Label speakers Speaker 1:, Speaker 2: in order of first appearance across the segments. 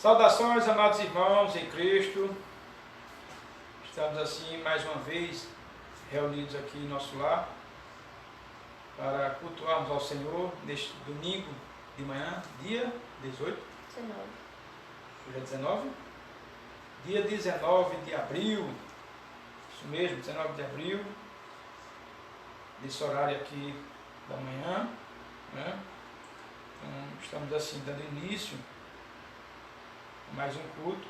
Speaker 1: Saudações, amados irmãos em Cristo. Estamos assim mais uma vez reunidos aqui em nosso lar para cultuarmos ao Senhor neste domingo de manhã, dia 18?
Speaker 2: 19.
Speaker 1: Hoje é 19? Dia 19 de abril, isso mesmo, 19 de abril, nesse horário aqui da manhã, né? Então, estamos assim dando início a mais um culto,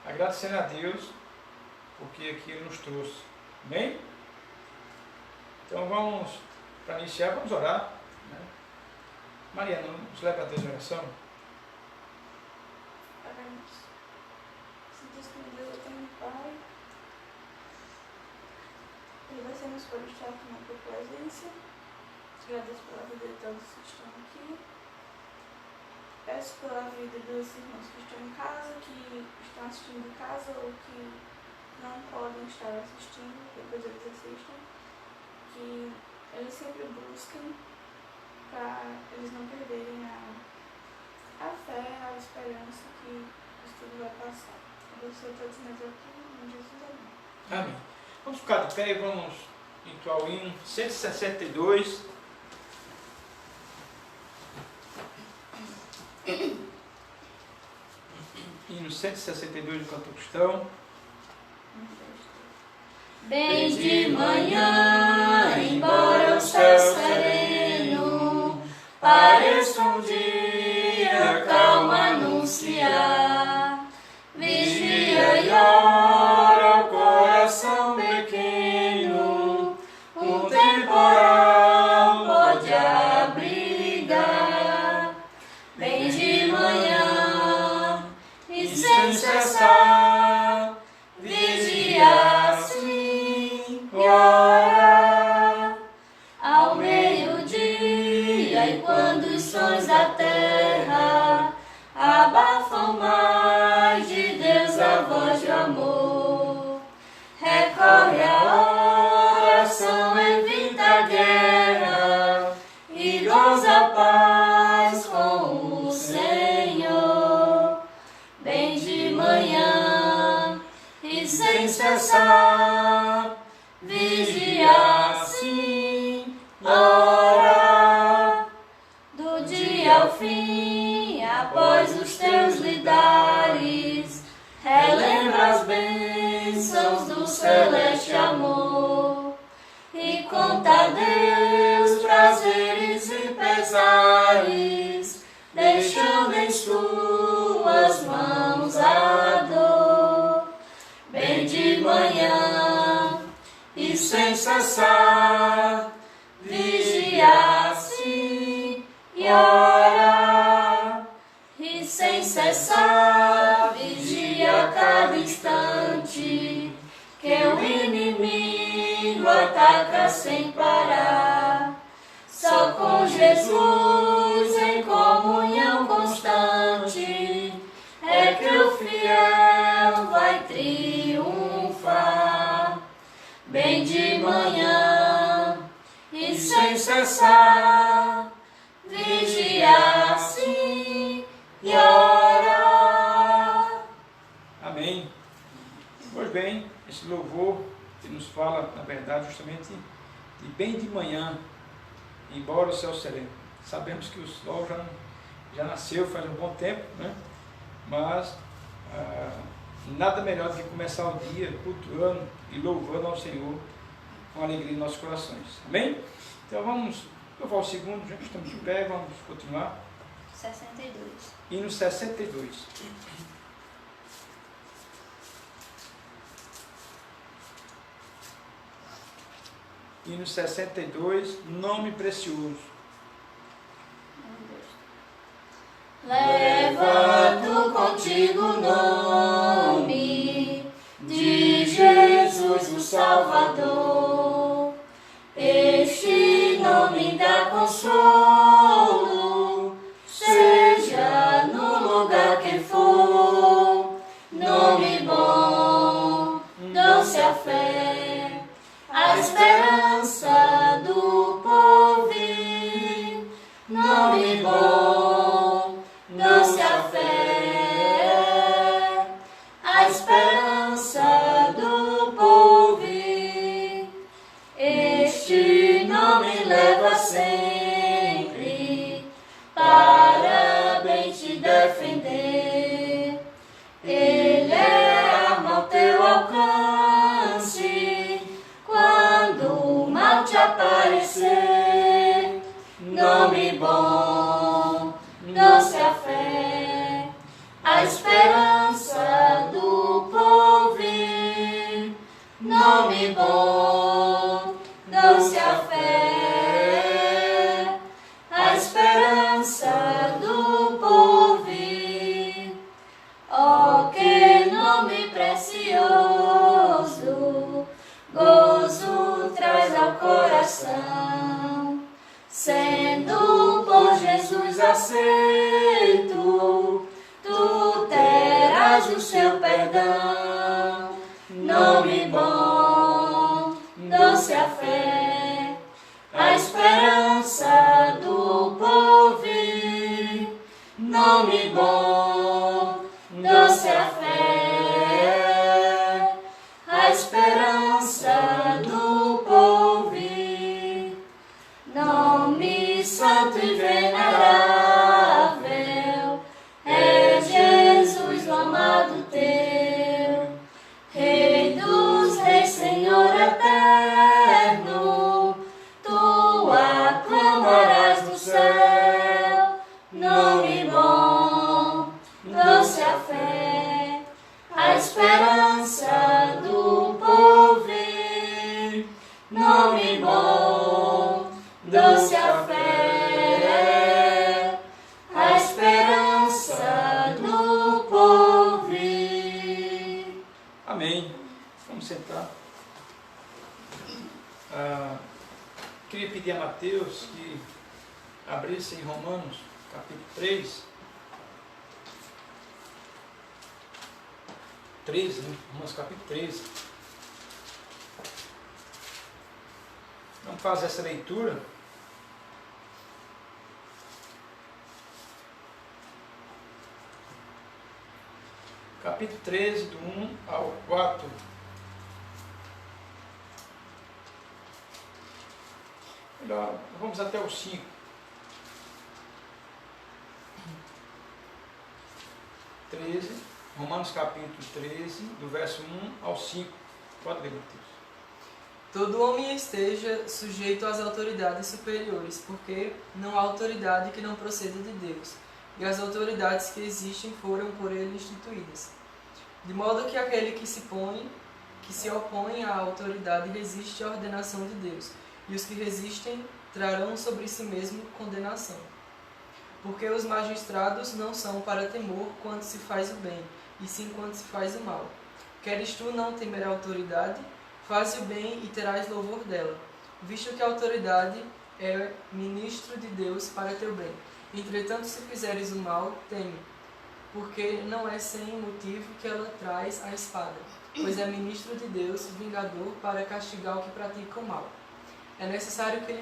Speaker 1: agradecendo a Deus porque aqui Ele nos trouxe, amém? Então vamos, para iniciar, vamos orar, né? Mariana, nos leva a Deus em oração.
Speaker 2: Se diz que Deus eu tenho Pai, Ele vai ser nos fortes aqui na tua presença. Te agradeço pela vida de todos que estão aqui. Peço pela vida dos irmãos que estão em casa, que estão assistindo em casa ou que não podem estar assistindo, depois eles assistam, que eles sempre busquem para eles não perderem a fé, a esperança que isso tudo vai passar. Abençoe todos nós aqui, em Jesus, amém.
Speaker 1: Amém. Vamos ficar de pé e vamos entoar o hino 162. Hino 162 do Canto Cristão.
Speaker 3: Bem de manhã, embora o céu sereno pareça um dia calmo anunciar, vigia e ora o coração pequeno, um temporal pode abrigar. Bem de manhã e sem cessar, vigia sim e ora ao meio-dia, e quando os sons da terra abafam mais de Deus a voz de amor, recorre à oração, evita a guerra e goza a paz com o Senhor. Bem de manhã e sem cessar, vigia sim, ora do dia ao fim, após os teus lidares, relembra as bênçãos do celeste amor e conta a Deus prazeres e pesares, deixando em suas mãos a dor. Bem de manhã e sem cessar, vigia sim e ora, e sem cessar, vigia a cada instante, que o inimigo ataca sem parar. Só com Jesus em comunhão constante é que o fiel vai triunfar. Bem de manhã e sem cessar, vigia sim e ora.
Speaker 1: Amém. Pois bem, esse louvor que nos fala, na verdade, justamente de bem de manhã, embora o céu sereno. Sabemos que o sol já nasceu faz um bom tempo, né? Mas nada melhor do que começar o dia cultuando e louvando ao Senhor com alegria em nossos corações. Amém? Então vamos louvar o segundo, já que estamos de pé, vamos continuar.
Speaker 2: 62.
Speaker 1: Hino 62. Hino 62, nome precioso.
Speaker 3: Levanto contigo o nome de Jesus o Salvador. Este nome dá consolo, seja no lugar que for. Nome bom, doce a fé, a esperança do povo. defender. Ele é arma ao teu alcance, quando o mal te aparecer. Nome bom, doce a fé, a esperança do porvir. Nome bom, doce a fé, a esperança do porvir. Oh, que nome precioso, gozo traz ao coração, sendo por Jesus aceito, tu terás o seu perdão. Nome bom, doce a fé, a esperança do porvir. Nome bom, doce a fé, a esperança do porvir. Nome santo e venerável, é Jesus o amado teu, Rei dos reis, Senhor eterno, tu aclamarás do céu. Nome bom, doce a fé, a esperança do porvir. Nome bom, doce a fé, a esperança do porvir.
Speaker 1: Amém. Vamos sentar. Queria pedir a Mateus que abrisse em Romanos, capítulo 13. 13, né? Romanos capítulo 13. Vamos fazer essa leitura. Capítulo 13, do 1 ao 4. Melhor, vamos até o 5. Romanos capítulo 13, do verso 1 ao 5. Pode ler, Mateus.
Speaker 4: Todo homem esteja sujeito às autoridades superiores, porque não há autoridade que não proceda de Deus, e as autoridades que existem foram por ele instituídas. De modo que aquele que se opõe à autoridade resiste à ordenação de Deus, e os que resistem trarão sobre si mesmo condenação. Porque os magistrados não são para temor quando se faz o bem, e sim quando se faz o mal. Queres tu não temer a autoridade? Faze o bem e terás louvor dela, visto que a autoridade é ministro de Deus para teu bem. Entretanto, se fizeres o mal, teme, porque não é sem motivo que ela traz a espada, pois é ministro de Deus, vingador, para castigar o que pratica o mal. É necessário que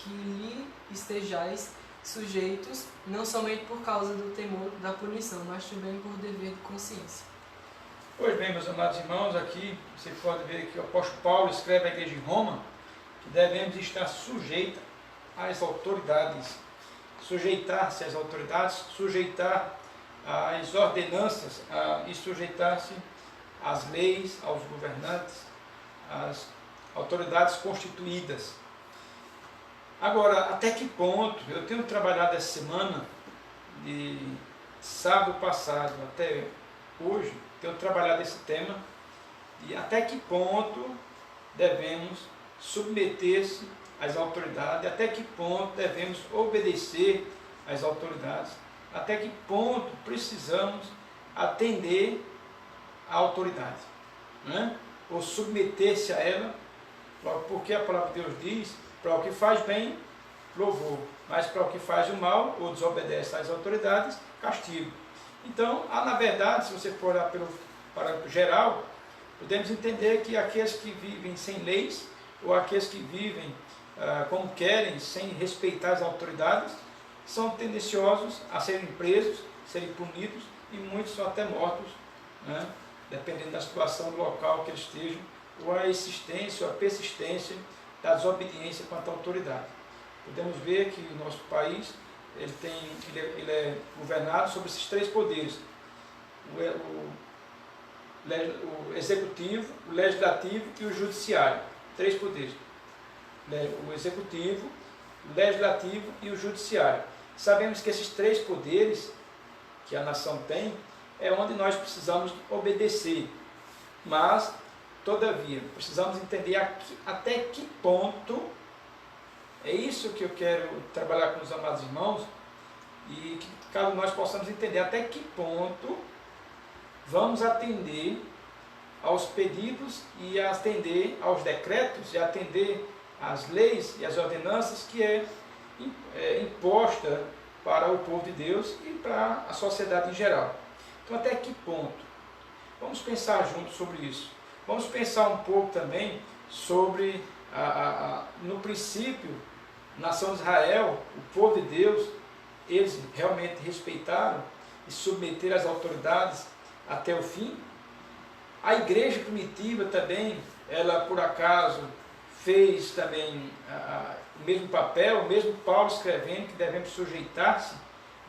Speaker 4: lhe estejais sujeitos, não somente por causa do temor da punição, mas também por dever de consciência.
Speaker 1: Pois bem, meus amados irmãos, aqui você pode ver que o apóstolo Paulo escreve à igreja de Roma que devemos estar sujeitos às autoridades, sujeitar-se às autoridades, sujeitar às ordenanças e sujeitar-se às leis, aos governantes, às autoridades constituídas. Agora, até que ponto, eu tenho trabalhado essa semana, de sábado passado até hoje, tenho trabalhado esse tema, e até que ponto devemos submeter-se às autoridades, até que ponto devemos obedecer às autoridades, até que ponto precisamos atender à autoridade, né? Ou submeter-se a ela, porque a palavra de Deus diz, para o que faz bem, louvor, mas para o que faz o mal, ou desobedece às autoridades, castigo. Então, na verdade, se você for olhar para o geral, podemos entender que aqueles que vivem sem leis, ou aqueles que vivem como querem, sem respeitar as autoridades, são tendenciosos a serem presos, serem punidos, e muitos são até mortos, né? Dependendo da situação do local que eles estejam, ou a existência ou a persistência da desobediência quanto à autoridade. Podemos ver que o nosso país ele é governado sobre esses três poderes: o executivo, o legislativo e o judiciário. Três poderes: o executivo, o legislativo e o judiciário. Sabemos que esses três poderes que a nação tem é onde nós precisamos obedecer, mas todavia precisamos entender até que ponto. É isso que eu quero trabalhar com os amados irmãos, e que caso nós possamos entender até que ponto vamos atender aos pedidos e atender aos decretos e atender às leis e às ordenanças que é imposta para o povo de Deus e para a sociedade em geral. Então, até que ponto? Vamos pensar juntos sobre isso. Vamos pensar um pouco também sobre, no princípio, nação de Israel, o povo de Deus, eles realmente respeitaram e submeteram as autoridades até o fim. A igreja primitiva também, ela por acaso fez também o mesmo papel, mesmo Paulo escrevendo que devemos sujeitar-se,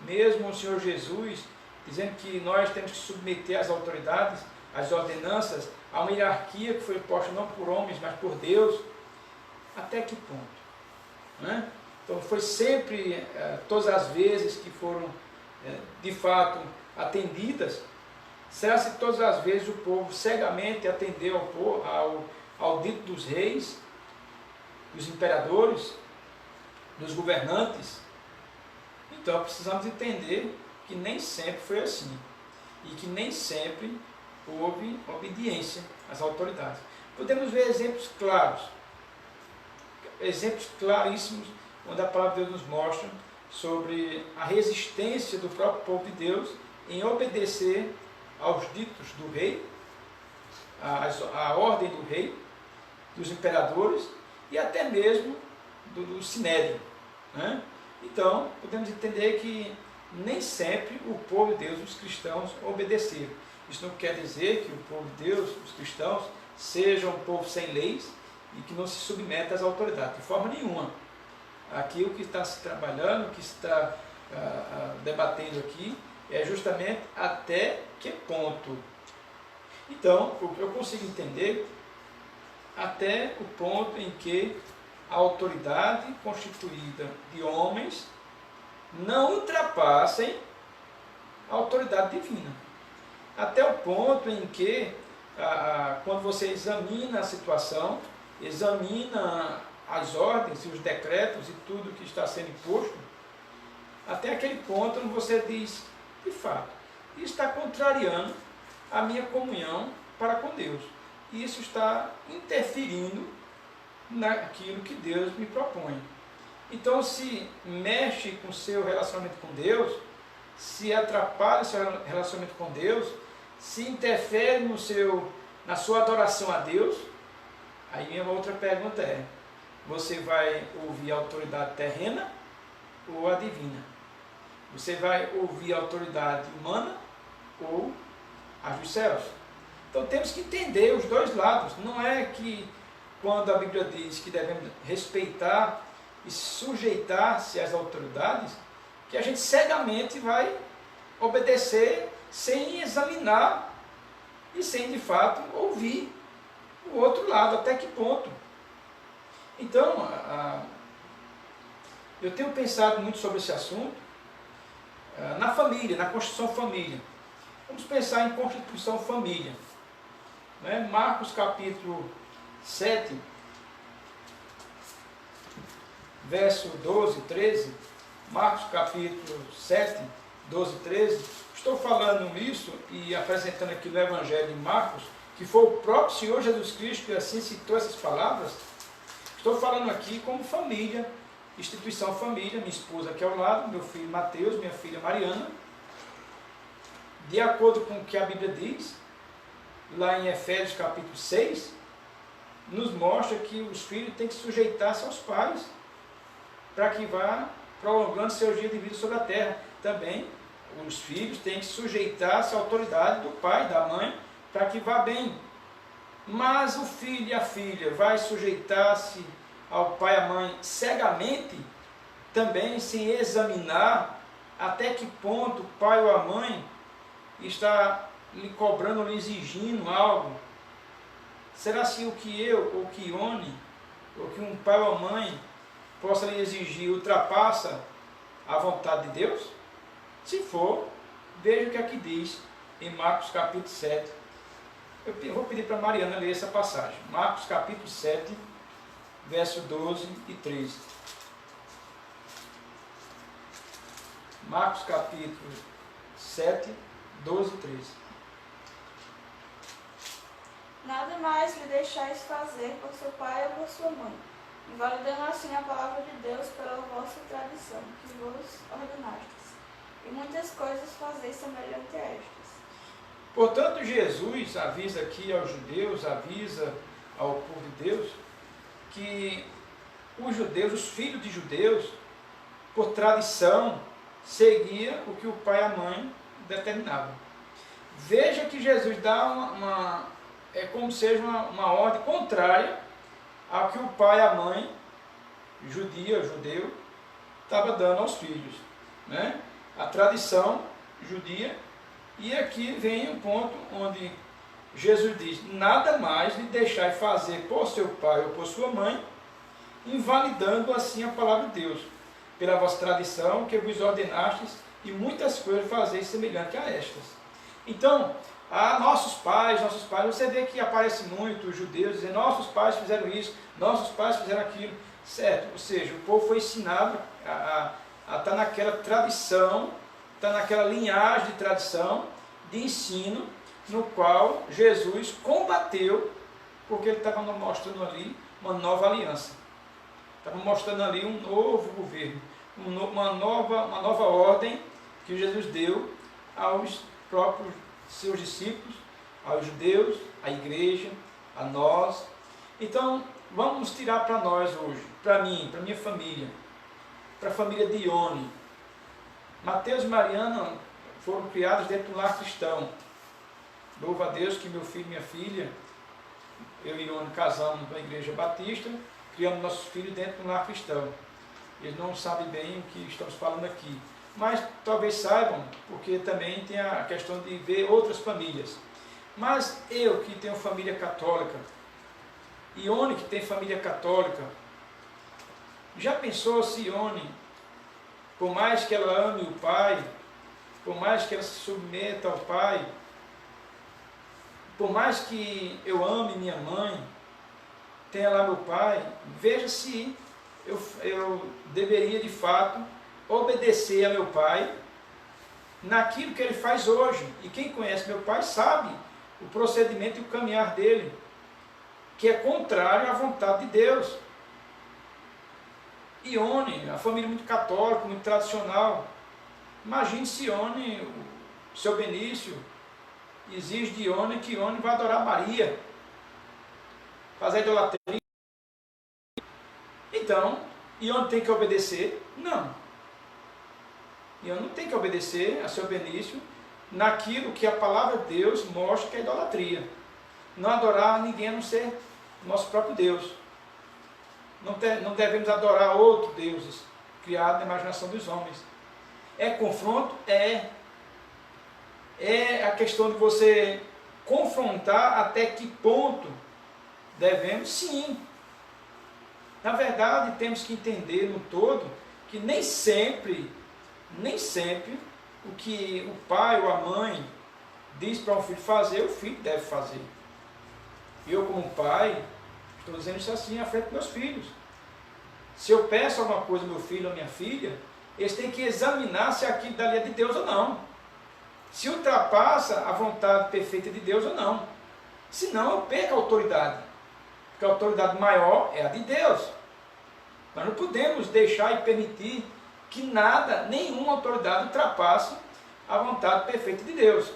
Speaker 1: mesmo o Senhor Jesus dizendo que nós temos que submeter as autoridades, as ordenanças, a uma hierarquia que foi imposta não por homens, mas por Deus. Até que ponto? Né? Então foi sempre, todas as vezes que foram de fato atendidas, será se todas as vezes o povo cegamente atendeu ao dito dos reis, dos imperadores, dos governantes? Então precisamos entender que nem sempre foi assim e que nem sempre houve obediência às autoridades. Podemos ver exemplos claríssimos, onde a palavra de Deus nos mostra sobre a resistência do próprio povo de Deus em obedecer aos ditos do rei, à ordem do rei, dos imperadores e até mesmo do sinédrio, né? Então, podemos entender que nem sempre o povo de Deus, os cristãos, obedeceram. Isso não quer dizer que o povo de Deus, os cristãos, sejam um povo sem leis e que não se submete às autoridades, de forma nenhuma. Aqui o que está se trabalhando, o que está debatendo aqui, é justamente até que ponto. Então, eu consigo entender até o ponto em que a autoridade constituída de homens não ultrapassem a autoridade divina. Até o ponto em que, quando você examina a situação, examina as ordens e os decretos e tudo que está sendo imposto, até aquele ponto onde você diz, de fato, isso está contrariando a minha comunhão para com Deus. E isso está interferindo naquilo que Deus me propõe. Então, se mexe com o seu relacionamento com Deus, se atrapalha o seu relacionamento com Deus, se interfere na sua adoração a Deus, aí minha outra pergunta é, você vai ouvir a autoridade terrena ou a divina? Você vai ouvir a autoridade humana ou a dos céus? Então temos que entender os dois lados. Não é que quando a Bíblia diz que devemos respeitar e sujeitar-se às autoridades, que a gente cegamente vai obedecer sem examinar e sem de fato ouvir o outro lado, até que ponto. Então, eu tenho pensado muito sobre esse assunto na família, na Constituição Família. Vamos pensar em Constituição Família. Né? Marcos capítulo 7, verso 12 e 13. Marcos capítulo 7, 12 e 13. Estou falando isso e apresentando aqui no Evangelho de Marcos, que foi o próprio Senhor Jesus Cristo que assim citou essas palavras. Estou falando aqui como família, instituição família, minha esposa aqui ao lado, meu filho Mateus, minha filha Mariana. De acordo com o que a Bíblia diz, lá em Efésios capítulo 6, nos mostra que os filhos têm que sujeitar-se aos pais, para que vá prolongando seus dias de vida sobre a terra. Também os filhos têm que sujeitar-se à autoridade do pai, da mãe, para que vá bem. Mas o filho e a filha vai sujeitar-se ao pai e à mãe cegamente, também sem examinar até que ponto o pai ou a mãe está lhe cobrando, lhe exigindo algo. Será se o que eu, ou que Ione, ou que um pai ou mãe possa lhe exigir ultrapassa a vontade de Deus? Se for, veja o que aqui diz em Marcos capítulo 7. Eu vou pedir para a Mariana ler essa passagem. Marcos capítulo 7, verso 12 e 13. Marcos capítulo 7, 12 e 13.
Speaker 2: Nada mais lhe deixais fazer por seu pai ou por sua mãe, invalidando assim a palavra de Deus pela vossa tradição, que vos ordenastes. E muitas coisas fazeis semelhante a estas.
Speaker 1: Portanto, Jesus avisa aqui aos judeus, avisa ao povo de Deus, que os judeus, os filhos de judeus, por tradição, seguia o que o pai e a mãe determinavam. Veja que Jesus dá é como se seja uma ordem contrária ao que o pai e a mãe, judeu, estava dando aos filhos, né? A tradição judia. E aqui vem um ponto onde Jesus diz: nada mais lhe deixai fazer por seu pai ou por sua mãe, invalidando assim a palavra de Deus, pela vossa tradição que vos ordenastes, e muitas coisas fazeis semelhante a estas. Então, nossos pais, você vê que aparece muito os judeus dizendo: nossos pais fizeram isso, nossos pais fizeram aquilo, certo? Ou seja, o povo foi ensinado a estar naquela tradição, está naquela linhagem de tradição, de ensino, no qual Jesus combateu, porque ele estava mostrando ali uma nova aliança. Estava mostrando ali um novo governo, uma nova ordem que Jesus deu aos próprios seus discípulos, aos judeus, à igreja, a nós. Então, vamos tirar para nós hoje, para mim, para minha família, para a família de Ione. Mateus e Mariana foram criados dentro do lar cristão. Louvo a Deus que meu filho e minha filha, eu e Ione, casamos na igreja batista, criamos nossos filhos dentro do lar cristão. Eles não sabem bem o que estamos falando aqui, mas talvez saibam, porque também tem a questão de ver outras famílias. Mas eu que tenho família católica, Ione que tem família católica, já pensou se Ione, por mais que ela ame o pai, por mais que ela se submeta ao pai, por mais que eu ame minha mãe, tenha lá meu pai, veja se eu deveria de fato obedecer a meu pai naquilo que ele faz hoje. E quem conhece meu pai sabe o procedimento e o caminhar dele, que é contrário à vontade de Deus. Ione, a família muito católica, muito tradicional. Imagine se Ione, o seu Benício, exige de Ione que Ione vai adorar Maria, fazer idolatria. Então, Ione tem que obedecer? Não. Ione não tem que obedecer a seu Benício naquilo que a palavra de Deus mostra que é idolatria. Não adorar ninguém a não ser nosso próprio Deus. Não devemos adorar outros deuses criados na imaginação dos homens. É confronto? É. É a questão de você confrontar até que ponto devemos? Sim. Na verdade, temos que entender no todo que nem sempre o que o pai ou a mãe diz para um filho fazer, o filho deve fazer. Eu, como pai, estou dizendo isso assim à frente dos meus filhos. Se eu peço alguma coisa ao meu filho ou minha filha, eles têm que examinar se aquilo dali é de Deus ou não. Se ultrapassa a vontade perfeita de Deus ou não. Senão eu perco a autoridade. Porque a autoridade maior é a de Deus. Nós não podemos deixar e permitir que nada, nenhuma autoridade ultrapasse a vontade perfeita de Deus.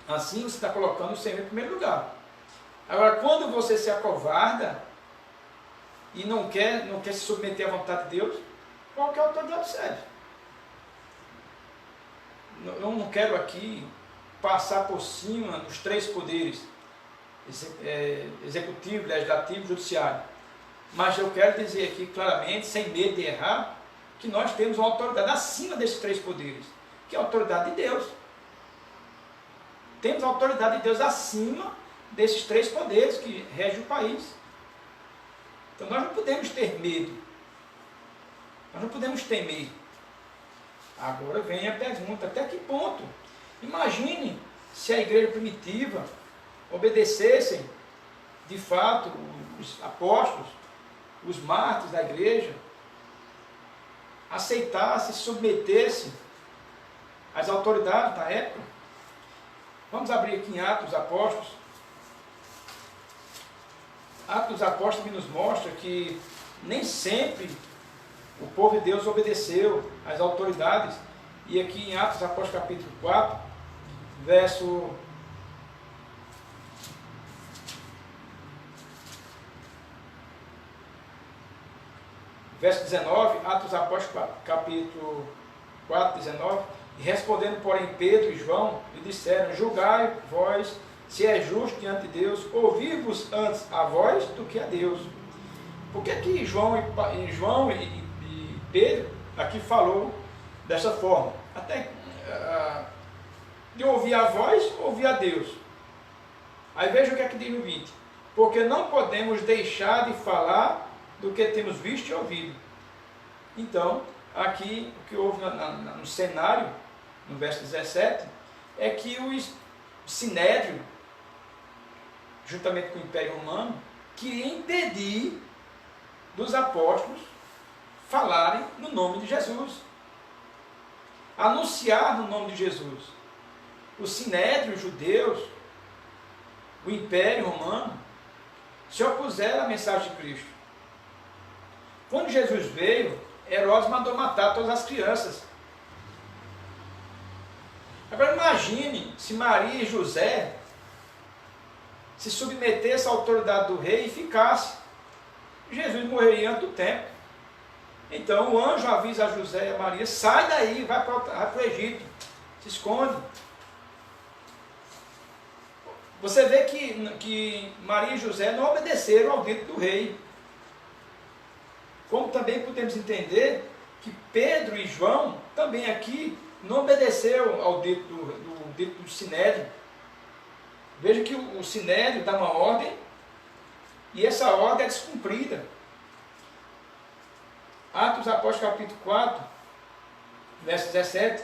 Speaker 1: Assim você está colocando o Senhor em primeiro lugar. Agora, quando você se acovarda e não quer se submeter à vontade de Deus, qualquer autoridade serve. Eu não quero aqui passar por cima dos três poderes, executivo, legislativo e judiciário. Mas eu quero dizer aqui claramente, sem medo de errar, que nós temos uma autoridade acima desses 3 poderes, que é a autoridade de Deus. Temos a autoridade de Deus acima desses 3 poderes que regem o país. Então nós não podemos ter medo. Nós não podemos temer. Agora vem a pergunta, até que ponto? Imagine se a igreja primitiva obedecessem, de fato, os apóstolos, os mártires da igreja, aceitassem, se submetessem às autoridades da época. Vamos abrir aqui em Atos dos Apóstolos. Atos dos Apóstolos que nos mostra que nem sempre o povo de Deus obedeceu às autoridades. E aqui em Atos dos Apóstolos capítulo 4, verso 19, Atos dos Apóstolos capítulo 4, 19, e respondendo, porém, Pedro e João, lhe disseram, julgai vós se é justo diante de Deus, ouvir-vos antes a vós do que a Deus. Por que que João e Pedro aqui falou dessa forma? Até de ouvir a voz, ouvir a Deus. Aí veja o que é que diz no 20. Porque não podemos deixar de falar do que temos visto e ouvido. Então, aqui o que houve no cenário, no verso 17, é que o Sinédrio, juntamente com o Império Romano, queria impedir dos apóstolos falarem no nome de Jesus, anunciar no nome de Jesus. O Sinédrio, os judeus, o Império Romano, se opuseram à mensagem de Cristo. Quando Jesus veio, Herodes mandou matar todas as crianças. Agora imagine se Maria e José se submetessem à autoridade do rei e ficasse. Jesus morreria antes do tempo. Então o anjo avisa a José e a Maria, sai daí, vai para o Egito, se esconde. Você vê que Maria e José não obedeceram ao dito do rei. Como também podemos entender que Pedro e João também aqui não obedeceram ao dito do Sinédrio. Veja que o Sinédrio dá uma ordem e essa ordem é descumprida. Atos dos Apóstolos capítulo 4, verso 17.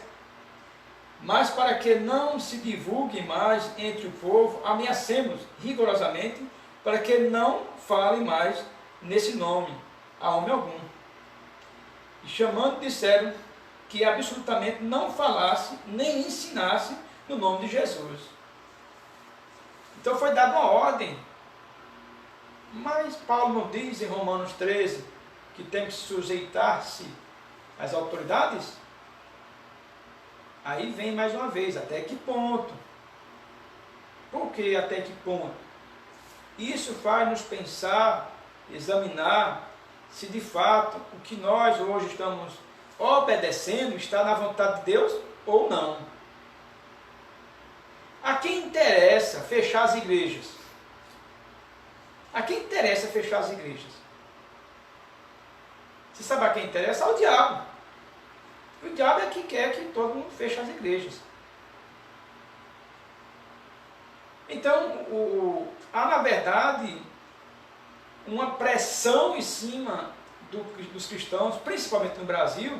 Speaker 1: Mas para que não se divulgue mais entre o povo, ameacemos rigorosamente para que não fale mais nesse nome a homem algum. E chamando, disseram que absolutamente não falasse nem ensinasse no nome de Jesus. Então foi dada uma ordem. Mas Paulo não diz em Romanos 13 que tem que sujeitar-se às autoridades? Aí vem mais uma vez, até que ponto? Por que até que ponto? Isso faz nos pensar, examinar se de fato o que nós hoje estamos obedecendo está na vontade de Deus ou não. A quem interessa fechar as igrejas? A quem interessa fechar as igrejas? Você sabe a quem interessa? Ao diabo. O diabo é que quer que todo mundo feche as igrejas. Então, há na verdade uma pressão em cima dos cristãos, principalmente no Brasil.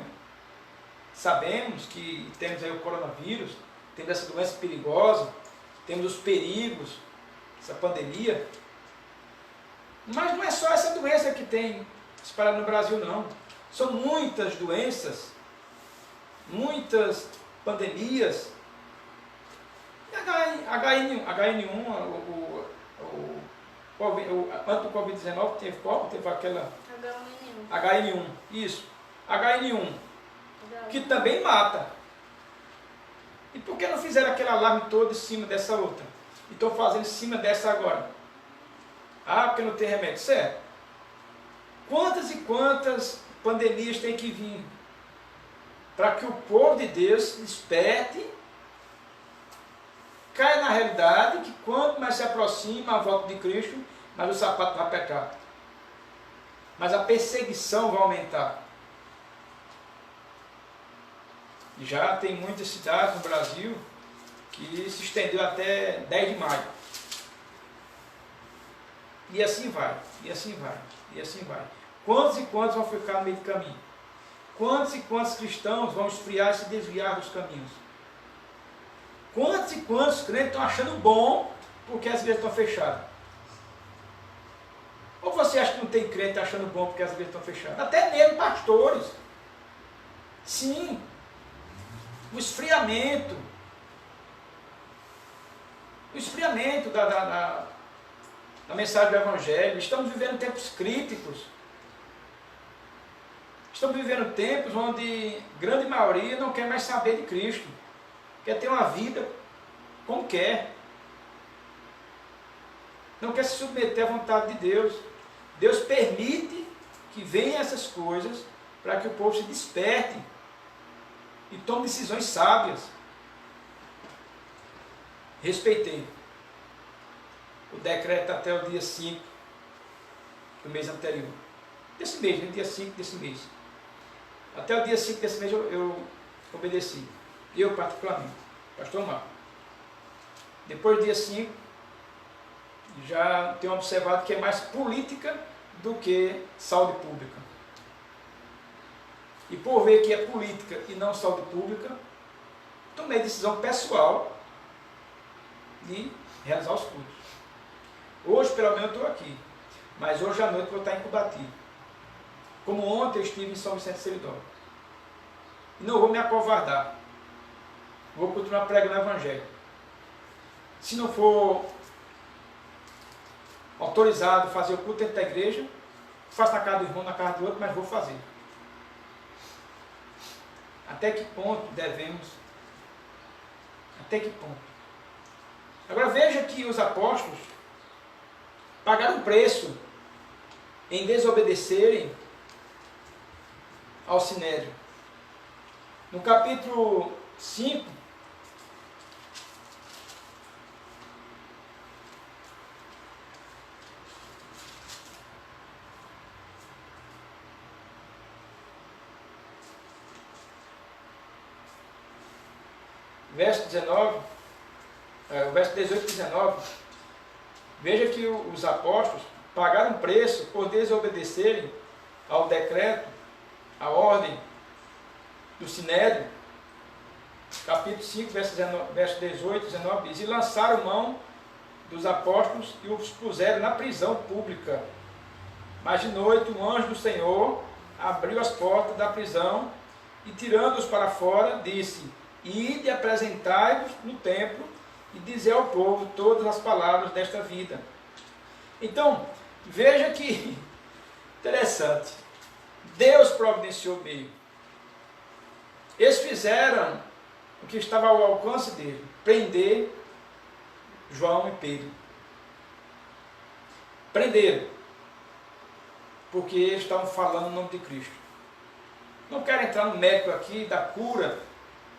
Speaker 1: Sabemos que temos aí o coronavírus, temos essa doença perigosa, temos os perigos, essa pandemia. Mas não é só essa doença que tem espalhada no Brasil, não. São muitas doenças, muitas pandemias. HN1, antes do Covid-19 teve qual? Teve aquela... HN1, isso. HN1, que também mata. E por que não fizeram aquele alarme todo em cima dessa outra? E estão fazendo em cima dessa agora? Ah, porque não tem remédio. Certo. Quantas e quantas pandemias tem que vir para que o povo de Deus desperte, caia na realidade que quanto mais se aproxima a volta de Cristo, mais o sapato vai pecar. Mas a perseguição vai aumentar. Já tem muitas cidades no Brasil que se estendeu até 10 de maio. E assim vai, e assim vai, e assim vai. Quantos e quantos vão ficar no meio do caminho? Quantos e quantos cristãos vão esfriar e se desviar dos caminhos? Quantos e quantos crentes estão achando bom porque as igrejas estão fechadas? Ou você acha que não tem crente achando bom porque as igrejas estão fechadas? Até mesmo pastores. Sim. O esfriamento. O esfriamento da mensagem do Evangelho. Estamos vivendo tempos críticos. Estamos vivendo tempos onde grande maioria não quer mais saber de Cristo. Quer ter uma vida como quer. Não quer se submeter à vontade de Deus. Deus permite que venham essas coisas para que o povo se desperte e tome decisões sábias. Respeitei o decreto até o dia 5 do mês anterior. Desse mês, no dia 5 desse mês. Até o dia 5 desse mês eu obedeci. Eu particularmente. Pastor Marco. Depois do dia 5, já tenho observado que é mais política do que saúde pública. E por ver que é política e não saúde pública, tomei a decisão pessoal de realizar os cultos. Hoje, pelo menos, eu estou aqui. Mas hoje à noite eu vou estar em Cubati. Como ontem eu estive em São Vicente de Seridó. E não vou me acovardar. Vou continuar pregando o Evangelho. Se não for autorizado a fazer o culto dentro da igreja, faço na casa do irmão, na casa do outro, mas vou fazer. Até que ponto devemos? Até que ponto? Agora veja que os apóstolos pagaram preço em desobedecerem ao Sinédrio. No capítulo 5, verso 19, o verso 18 e 19, veja que os apóstolos pagaram preço por desobedecerem ao decreto, à ordem do Sinédrio. Capítulo 5, verso 18 e 19 diz: e lançaram mão dos apóstolos e os puseram na prisão pública. Mas de noite um anjo do Senhor abriu as portas da prisão e, tirando-os para fora, disse: ide, apresentai-vos no templo e dizei ao povo todas as palavras desta vida. Então, veja que interessante. Deus providenciou o meio. Eles fizeram o que estava ao alcance dele: prender João e Pedro. Prenderam, porque eles estavam falando no nome de Cristo. Não quero entrar no mérito aqui da cura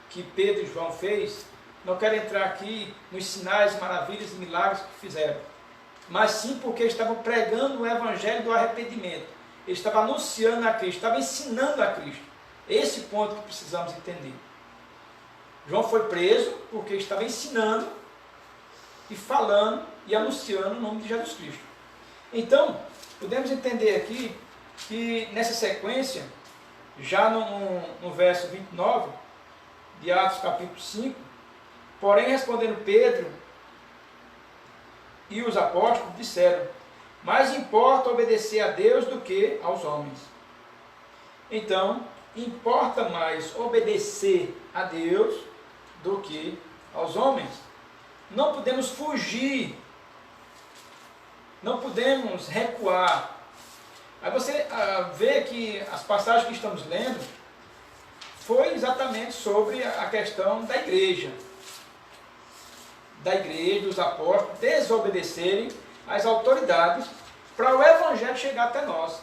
Speaker 1: que Pedro e João fez, não quero entrar aqui nos sinais, maravilhas e milagres que fizeram, mas sim porque estavam pregando o evangelho do arrependimento, eles estavam anunciando a Cristo, estavam ensinando a Cristo. Esse ponto que precisamos entender. João foi preso porque estava ensinando e falando e anunciando o nome de Jesus Cristo. Então, podemos entender aqui que nessa sequência, já no verso 29 de Atos capítulo 5, porém respondendo Pedro e os apóstolos disseram: mais importa obedecer a Deus do que aos homens. Então, importa mais obedecer a Deus do que aos homens. Não podemos fugir, não podemos recuar. Aí você vê que as passagens que estamos lendo foi exatamente sobre a questão da igreja. Da igreja, dos apóstolos desobedecerem às autoridades para o evangelho chegar até nós.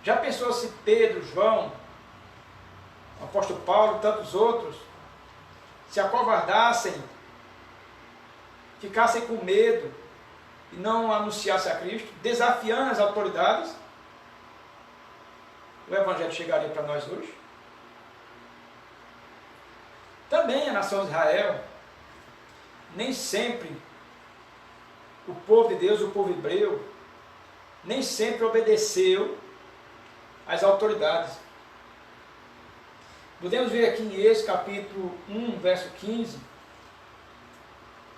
Speaker 1: Já pensou se Pedro, João, o apóstolo Paulo e tantos outros se acovardassem, ficassem com medo e não anunciassem a Cristo, desafiando as autoridades? O evangelho chegaria para nós hoje? também a nação de Israel, nem sempre o povo de Deus, o povo hebreu, nem sempre obedeceu às autoridades. Podemos ver aqui em Êxodo capítulo 1, verso 15,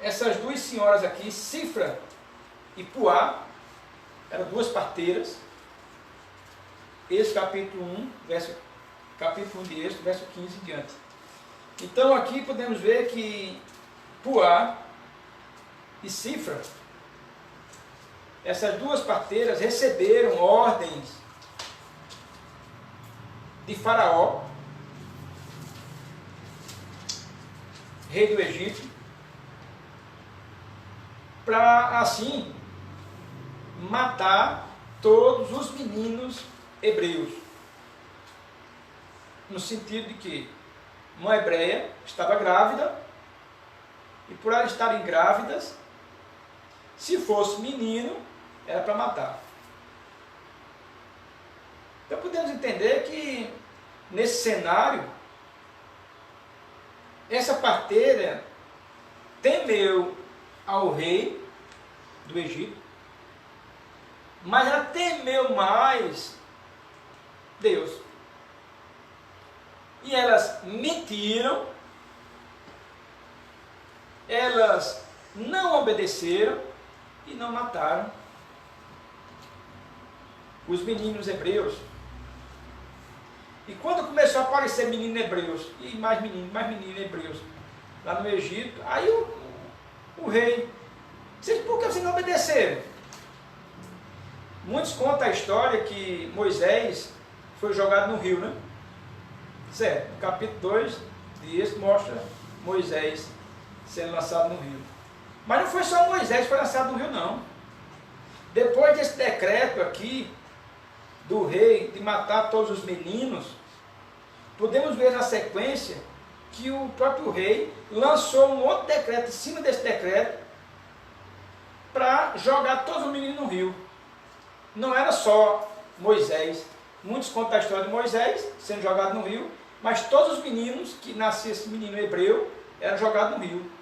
Speaker 1: essas duas senhoras aqui, Cifra e Puá, eram duas parteiras. Êxodo capítulo 1, capítulo 1 de Êxodo, verso 15 em diante. Então aqui podemos ver que Puá e Cifra, essas duas parteiras receberam ordens de Faraó, rei do Egito, para assim matar todos os meninos hebreus. No sentido de que uma hebreia estava grávida, e por elas estarem grávidas, se fosse menino, era para matar. Então podemos entender que nesse cenário, essa parteira temeu ao rei do Egito, mas ela temeu mais Deus. E elas mentiram, elas não obedeceram e não mataram os meninos hebreus. E quando começou a aparecer meninos hebreus, e mais meninos hebreus, lá no Egito, aí o rei disse: por que vocês não obedeceram? Muitos contam a história que Moisés foi jogado no rio, né? Certo, no capítulo 2 de Êxodo mostra Moisés sendo lançado no rio. Mas não foi só Moisés que foi lançado no rio, não. Depois desse decreto aqui do rei de matar todos os meninos, podemos ver na sequência que o próprio rei lançou um outro decreto em cima desse decreto para jogar todos os meninos no rio. Não era só Moisés. Muitos contam a história de Moisés sendo jogado no rio, mas todos os meninos que nasciam esse menino hebreu eram jogados no rio.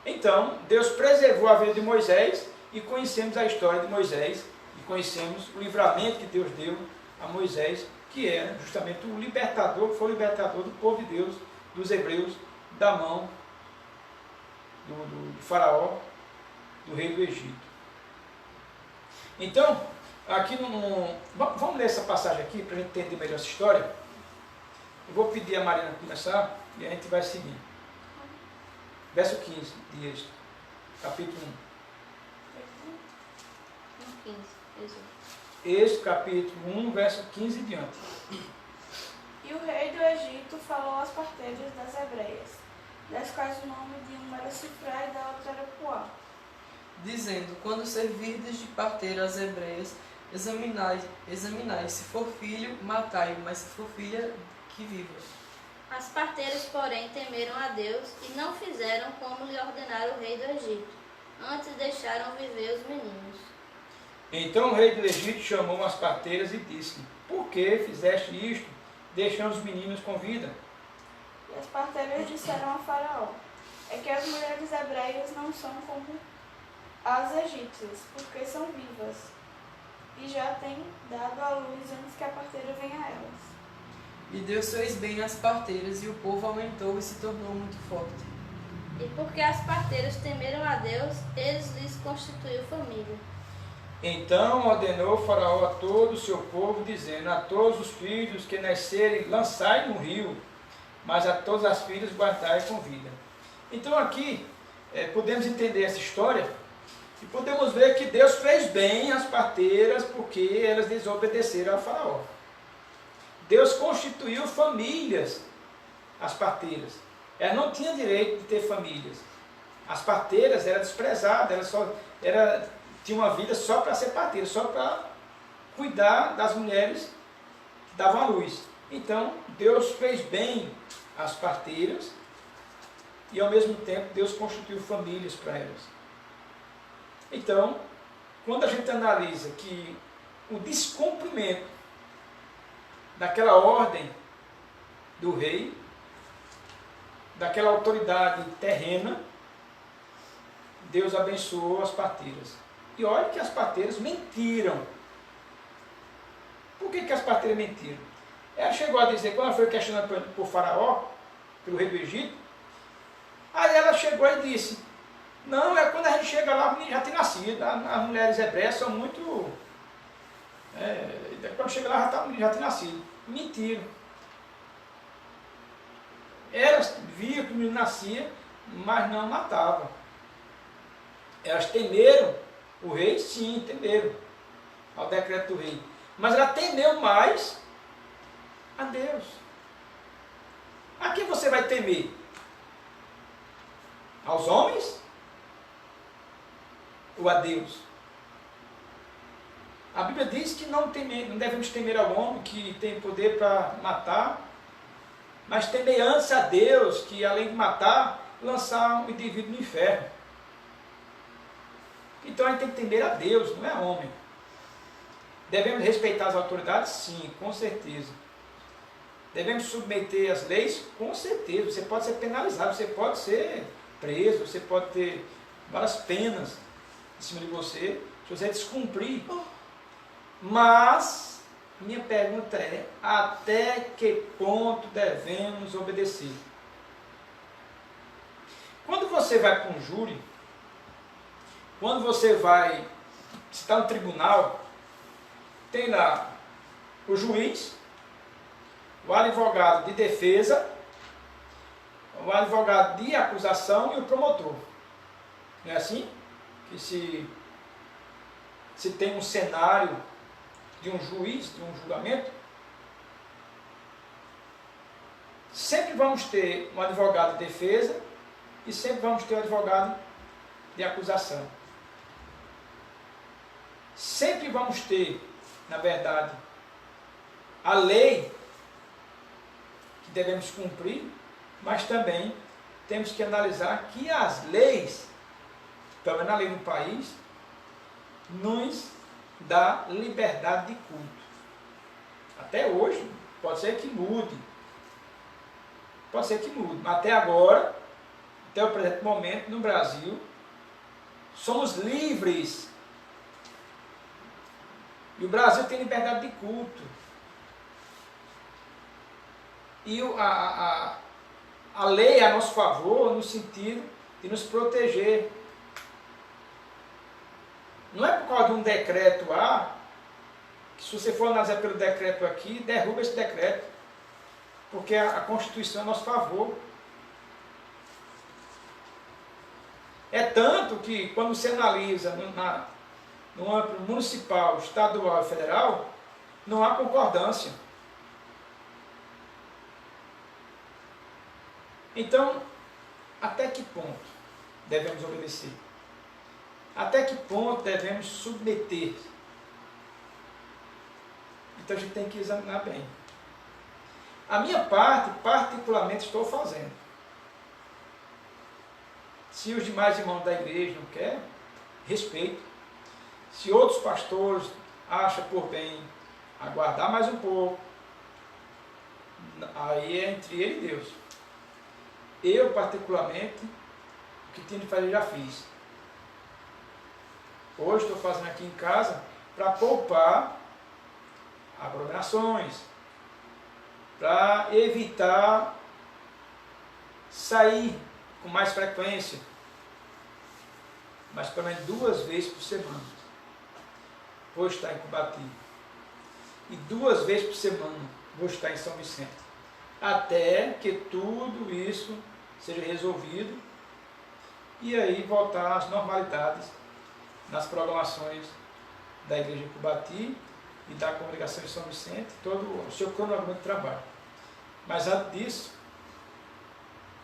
Speaker 1: Então, Deus preservou a vida de Moisés e conhecemos a história de Moisés e conhecemos o livramento que Deus deu a Moisés, que era justamente o libertador, que foi o libertador do povo de Deus, dos hebreus, da mão do faraó, do rei do Egito. Então, aqui vamos ler essa passagem aqui para a gente entender melhor essa história. Eu vou pedir a Marina começar e a gente vai seguir. Verso 15 de Êxodo, capítulo
Speaker 3: 15.
Speaker 1: Êxodo, capítulo 1, verso 15 em diante.
Speaker 2: E o rei do Egito falou às parteiras das hebreias, das quais o nome de uma era Cifra e da outra era Puá,
Speaker 4: dizendo: quando servirdes de parteira às hebreias, examinai, se for filho, matai-o, mas se for filha, que viva.
Speaker 3: As parteiras, porém, temeram a Deus e não fizeram como lhe ordenara o rei do Egito. Antes deixaram viver os meninos.
Speaker 1: Então o rei do Egito chamou as parteiras e disse: por que fizeste isto, deixando os meninos com vida?
Speaker 2: e as parteiras disseram a Faraó: é que as mulheres hebreias não são como as egípcias, porque são vivas, e já têm dado à luz antes que a parteira venha a elas.
Speaker 4: E Deus fez bem às parteiras, e o povo aumentou e se tornou muito forte.
Speaker 3: E porque as parteiras temeram a Deus, eles lhes constituiu família.
Speaker 1: Então ordenou o Faraó a todo o seu povo, dizendo: a todos os filhos que nascerem, lançai no rio, mas a todas as filhas guardai com vida. Então aqui podemos entender essa história e podemos ver que Deus fez bem às parteiras porque elas desobedeceram a Faraó. Deus constituiu famílias às parteiras. Elas não tinham direito de ter famílias. As parteiras eram desprezadas, elas tinham uma vida só para ser parteira, só para cuidar das mulheres que davam à luz. Então, Deus fez bem às parteiras e, ao mesmo tempo, Deus constituiu famílias para elas. Então, quando a gente analisa que o descumprimento daquela ordem do rei daquela autoridade terrena, Deus abençoou as parteiras. E olha que as parteiras mentiram. Por que as parteiras mentiram? Ela chegou a dizer, quando ela foi questionada por Faraó, pelo rei do Egito, aí ela chegou e disse, não, é quando a gente chega lá, o menino já tem nascido. As mulheres hebreias são muito... quando chega lá, o menino já tem nascido. Mentira. Elas viam que o menino nascia, mas não matavam. Elas temeram o rei, sim, temeram ao decreto do rei. Mas ela temeu mais a Deus. A quem você vai temer? Aos homens? Ou a Deus? A Bíblia diz que não devemos temer ao homem que tem poder para matar, mas temer antes a Deus, que além de matar, lançar o indivíduo no inferno. Então a gente tem que temer a Deus, não é a homem. Devemos respeitar as autoridades? Sim, com certeza. Devemos submeter as leis? Com certeza. Você pode ser penalizado, você pode ser preso, você pode ter várias penas em cima de você, se você descumprir. Mas, minha pergunta é, até que ponto devemos obedecer? Quando você vai para um júri, quando você vai estar no tribunal, tem lá o juiz, o advogado de defesa, o advogado de acusação e o promotor. Não é assim? Que se tem um cenário de um juiz, de um julgamento, sempre vamos ter um advogado de defesa e sempre vamos ter um advogado de acusação. Sempre vamos ter, na verdade, a lei que devemos cumprir, mas também temos que analisar que as leis, pelo menos a lei no país, nos dá liberdade de culto. Até hoje, pode ser que mude. Pode ser que mude. Mas até agora, até o presente momento, no Brasil, somos livres. E o Brasil tem liberdade de culto. E a lei é a nosso favor no sentido de nos proteger. Não é por causa de um decreto que se você for analisar pelo decreto aqui, derruba esse decreto. Porque a Constituição é a nosso favor. É tanto que quando você analisa no âmbito municipal, estadual e federal, não há concordância. Então, até que ponto devemos obedecer? Até que ponto devemos submeter? Então a gente tem que examinar bem. A minha parte, particularmente, estou fazendo. Se os demais irmãos da igreja não querem, respeito. Se outros pastores acham por bem aguardar mais um pouco, aí é entre ele e Deus. Eu, particularmente, o que tinha de fazer já fiz. Hoje estou fazendo aqui em casa para poupar aglomerações, para evitar sair com mais frequência, mas pelo menos 2 vezes por semana. Vou estar em Cubati. E 2 vezes por semana vou estar em São Vicente. Até que tudo isso seja resolvido e aí voltar às normalidades nas programações da Igreja de Cubati e da Congregação de São Vicente, todo o seu cronograma de trabalho. Mas antes disso,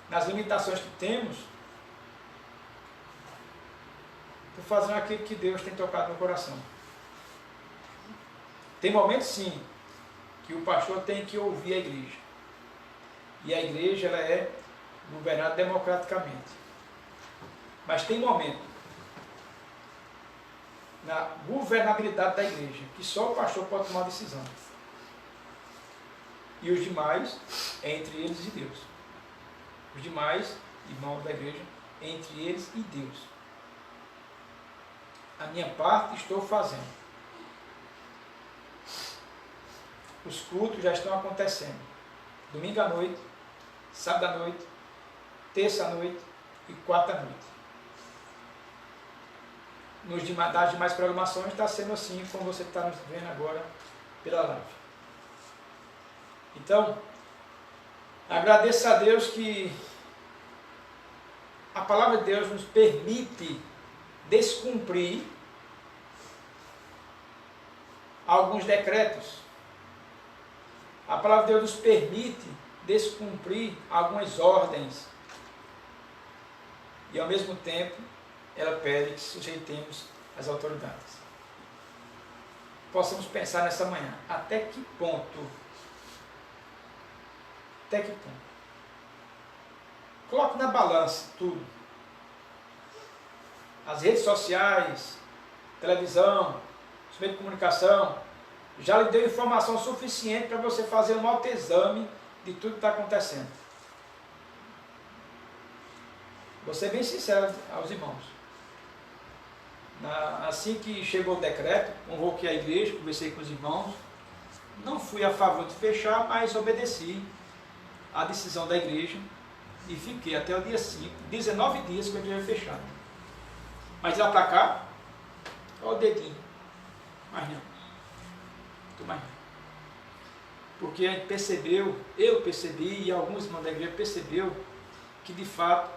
Speaker 1: nas limitações que temos, estou fazendo aquilo que Deus tem tocado no coração. Tem momentos, sim, que o pastor tem que ouvir a igreja. E a igreja ela é governada democraticamente. Mas tem momento na governabilidade da igreja que só o pastor pode tomar decisão. E os demais é entre eles e Deus. os demais irmãos da igreja, entre eles e Deus. A minha parte estou fazendo. Os cultos já estão acontecendo. Domingo à noite, sábado à noite, terça à noite e quarta à noite. Das demais programações está sendo assim, como você está nos vendo agora pela live. Então, agradeço a Deus que a palavra de Deus nos permite descumprir alguns decretos. A palavra de Deus nos permite descumprir algumas ordens. E ao mesmo tempo, ela pede que sujeitemos as autoridades. Possamos pensar nessa manhã, até que ponto? Até que ponto? Coloque na balança tudo. As redes sociais, televisão, os meios de comunicação, já lhe deu informação suficiente para você fazer um autoexame de tudo que está acontecendo. Vou ser bem sincero aos irmãos. Assim que chegou o decreto, convoquei a igreja, conversei com os irmãos, não fui a favor de fechar, mas obedeci a decisão da igreja e fiquei até o dia 5, 19 dias com a igreja fechada. Mas de lá para cá, olha o dedinho, mas não. Mais. Porque a gente percebeu, eu percebi e alguns irmãos da igreja percebeu que de fato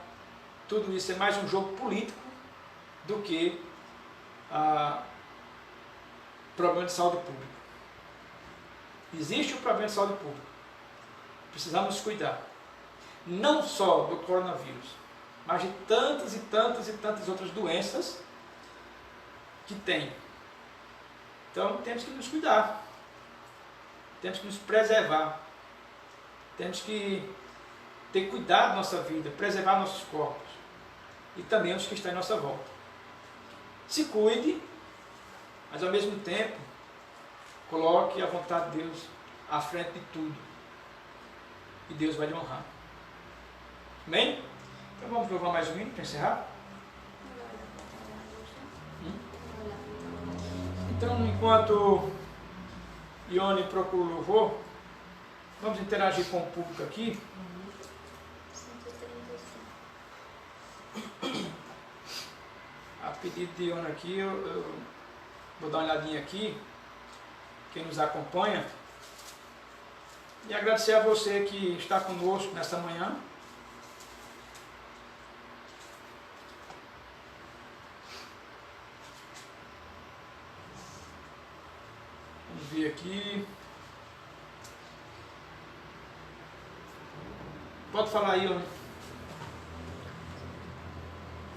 Speaker 1: tudo isso é mais um jogo político do que problema de saúde pública. Existe um problema de saúde pública. Precisamos cuidar. Não só do coronavírus, mas de tantas e tantas e tantas outras doenças que tem. Então temos que nos cuidar. Temos que nos preservar. Temos que ter cuidado da nossa vida, preservar nossos corpos. E também os que estão em nossa volta. Se cuide, mas ao mesmo tempo, coloque a vontade de Deus à frente de tudo. E Deus vai lhe honrar. Amém? Então vamos louvar mais um hino para encerrar? Então, enquanto Ione procura o louvor, vamos interagir com o público aqui.
Speaker 3: 135.
Speaker 1: A pedido de Ione aqui, eu vou dar uma olhadinha aqui, quem nos acompanha, e agradecer a você que está conosco nesta manhã. Vamos ver aqui. Pode falar aí, Ione.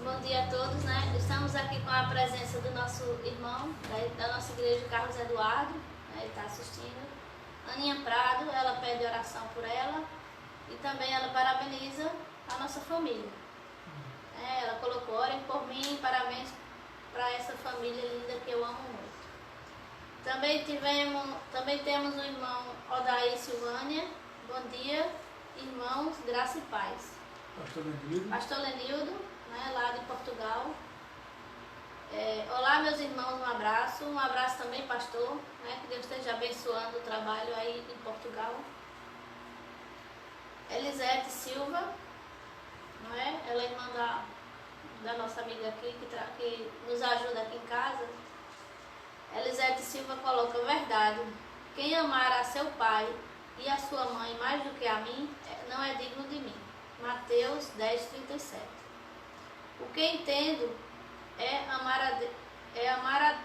Speaker 3: Bom dia a todos, né? Estamos aqui com a presença do nosso irmão da nossa igreja, Carlos Eduardo, né? Ele está assistindo. Aninha Prado, ela pede oração por ela e também ela parabeniza a nossa família. Ela colocou: orem por mim, parabéns para essa família linda que eu amo muito. Também temos o irmão Odair Silvânia. Bom dia, irmãos, graça e paz. Pastor Lenildo, né, lá de Portugal. Olá, meus irmãos, um abraço também, pastor, né, que Deus esteja abençoando o trabalho aí em Portugal. Elisete Silva, não é? Ela é irmã da nossa amiga aqui, que nos ajuda aqui em casa. Elisete Silva coloca: verdade, quem amar a seu pai e a sua mãe mais do que a mim, não é digno de mim. Mateus 10:37. O que entendo é amar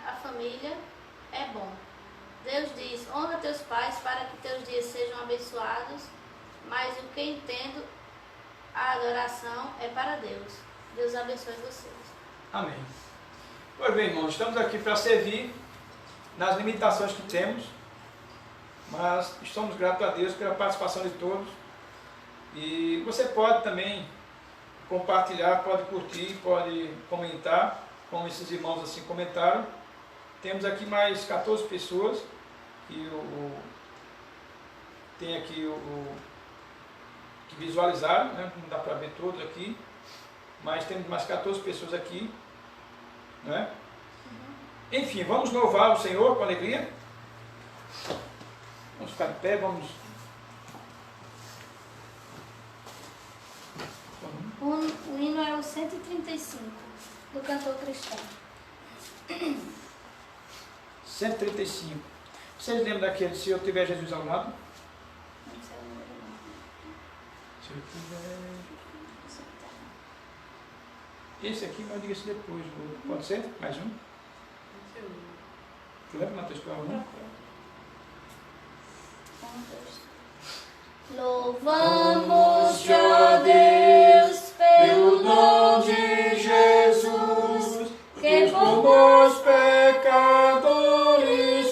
Speaker 3: a família, é bom. Deus diz: honra teus pais para que teus dias sejam abençoados, mas o que entendo, a adoração é para Deus. Deus abençoe vocês.
Speaker 1: Amém. Pois bem, irmãos, estamos aqui para servir nas limitações que temos, mas estamos gratos a Deus pela participação de todos. E você pode também compartilhar, pode curtir, pode comentar, como esses irmãos assim comentaram. Temos aqui mais 14 pessoas, que tem aqui que visualizaram, né? Não dá para ver todos aqui, mas temos mais 14 pessoas aqui, né? Enfim, vamos louvar o Senhor com alegria. Vamos ficar de pé, vamos.
Speaker 3: O hino é o 135, do cantor cristão.
Speaker 1: 135. Vocês lembram daquele, se eu tiver Jesus ao lado?
Speaker 3: Não sei o número não.
Speaker 1: Se eu tiver... Esse aqui, mas diga-se depois. Pode ser? Mais um? Tu lembra, Mateus, qual é o nome?
Speaker 3: Louvamos-te, ó Deus, pelo dom de Jesus, que por nós pecadores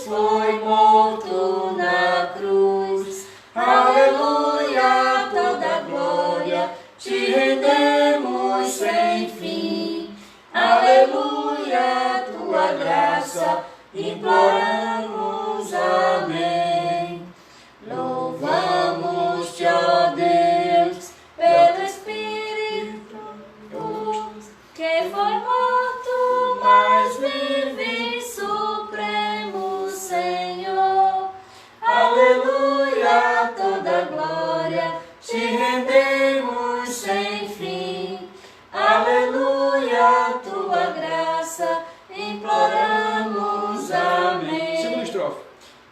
Speaker 3: foi morto na cruz. Aleluia, toda glória te rendemos sem fim. Aleluia, tua graça imploramos, amém. Louvamos-te, ó Deus, pelo Espírito que foi morto, mas vive, Supremo Senhor. Aleluia, toda glória te rendemos sem fim. Aleluia, tua graça imploramos, amém.
Speaker 1: Segunda estrofe.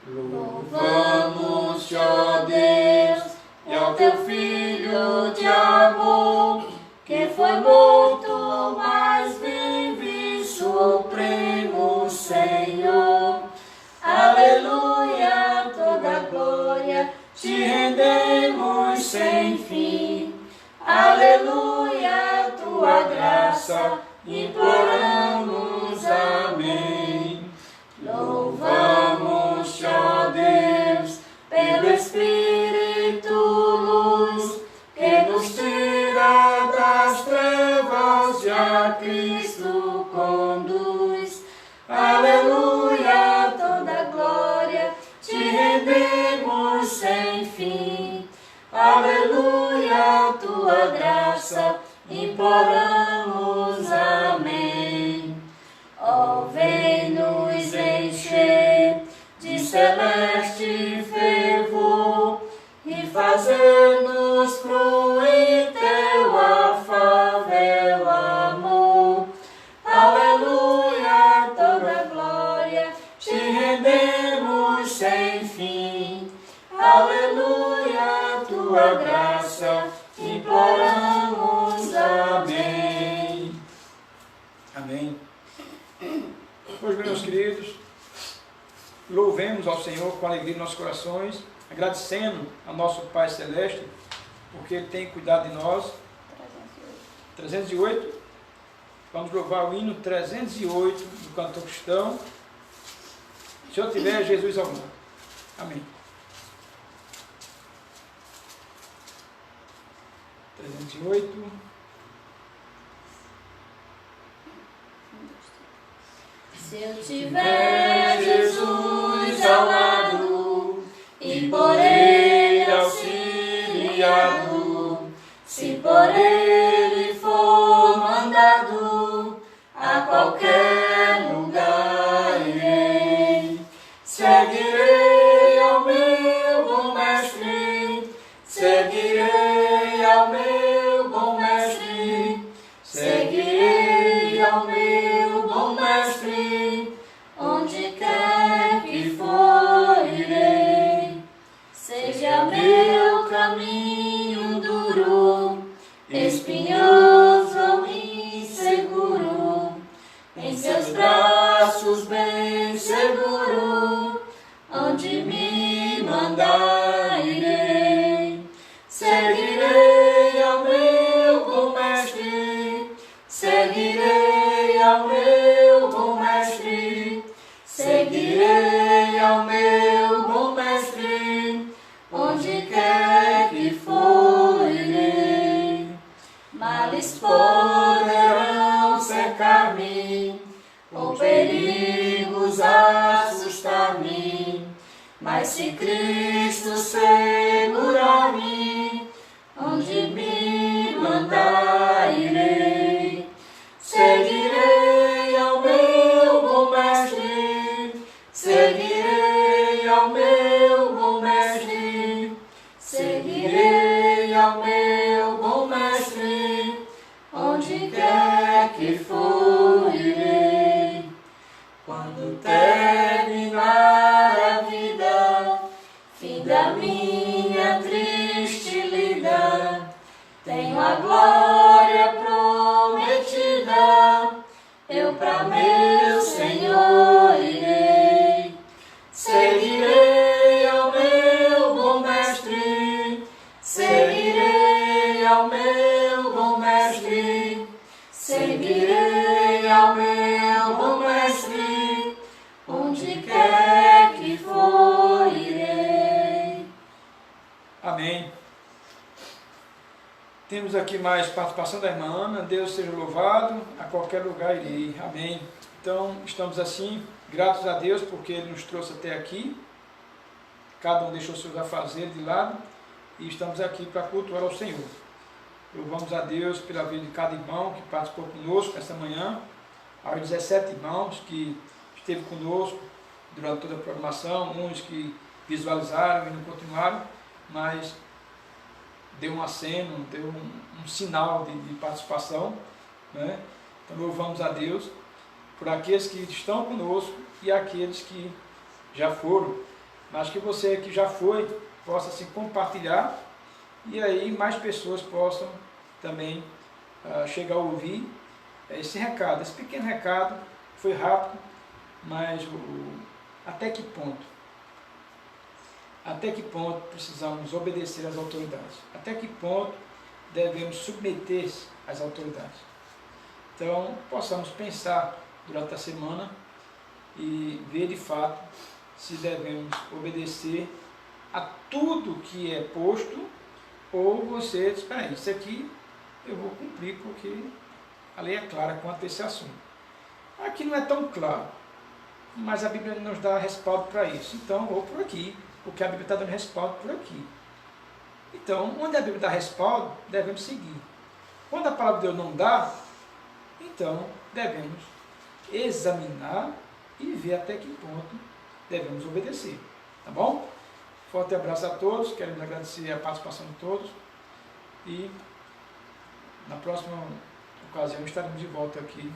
Speaker 3: Louvamos-te, ó Deus, e ao teu Filho de amor, que foi morto, mas vive, Supremo Senhor. Aleluia, toda glória te rendemos sem fim. Aleluia, tua graça imploramos, amém. Louvamos-te, ó Deus, pelo Espírito luz, que nos tira das trevas e a Cristo conduz. Aleluia, toda glória te rendemos sem fim. Aleluia, tua graça imploramos, amém. Ó, vem-nos encher de celeste fervor e fazer-nos fruir teu afável amor. Aleluia, toda glória te rendemos sem fim. Aleluia, tua graça imploramos, amém.
Speaker 1: Amém. Pois, meus queridos, louvemos ao Senhor com alegria em nossos corações, agradecendo a nosso Pai Celeste, porque Ele tem cuidado de nós. 308. Vamos louvar o hino 308 do cantor cristão. Se eu tiver Jesus ao lado. Amém. 308.
Speaker 3: Se eu tiver Jesus ao lado e por Ele auxiliado, se por Ele for mandado, a qualquer lugar irei. Seguirei ao meu bom mestre, seguirei ao meu bom mestre, seguirei ao meu bom mestre, onde quer que for irei. Seja meu caminho duro, espinhoso ou inseguro, em seus braços bem seguro, onde me mandar irei. Seguirei ao meu bom mestre, seguirei ao meu bom mestre, seguirei ao meu bom mestre, onde quer que for irei. Males poderão cercar-me, ou perigos assustar-me, mas se Cristo segurar-me, onde
Speaker 5: que for, irei. Quando terminar a vida, fim da minha triste lida, tenho a glória prometida, eu pra meu Senhor irei. Seguirei ao meu bom mestre, seguirei ao meu bom mestre, seguirei ao meu bom mestre, onde quer que for, irei.
Speaker 1: Amém. Temos aqui mais participação da irmã Ana. Deus seja louvado, a qualquer lugar irei. Amém. Então, estamos assim, gratos a Deus, porque Ele nos trouxe até aqui. Cada um deixou seus afazeres de lado e estamos aqui para cultuar ao Senhor. Louvamos a Deus pela vida de cada irmão que participou conosco esta manhã, aos 17 irmãos que esteve conosco durante toda a programação, uns que visualizaram e não continuaram, mas deu um aceno, deu um sinal de participação, né? Então louvamos a Deus por aqueles que estão conosco e aqueles que já foram, mas que você que já foi possa se compartilhar e aí mais pessoas possam também chegar a ouvir esse recado. Esse pequeno recado foi rápido, mas até que ponto precisamos obedecer às autoridades? Até que ponto devemos submeter-se às autoridades? Então, possamos pensar durante a semana e ver de fato se devemos obedecer a tudo que é posto ou você diz, espera aí, isso aqui eu vou cumprir porque a lei é clara quanto a esse assunto. Aqui não é tão claro, mas a Bíblia nos dá respaldo para isso. Então, vou por aqui, porque a Bíblia está dando respaldo por aqui. Então, onde a Bíblia dá respaldo, devemos seguir. Quando a palavra de Deus não dá, então devemos examinar e ver até que ponto devemos obedecer. Tá bom? Forte abraço a todos, queremos agradecer a participação de todos e na próxima ocasião estaremos de volta aqui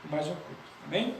Speaker 1: com mais um culto. Amém?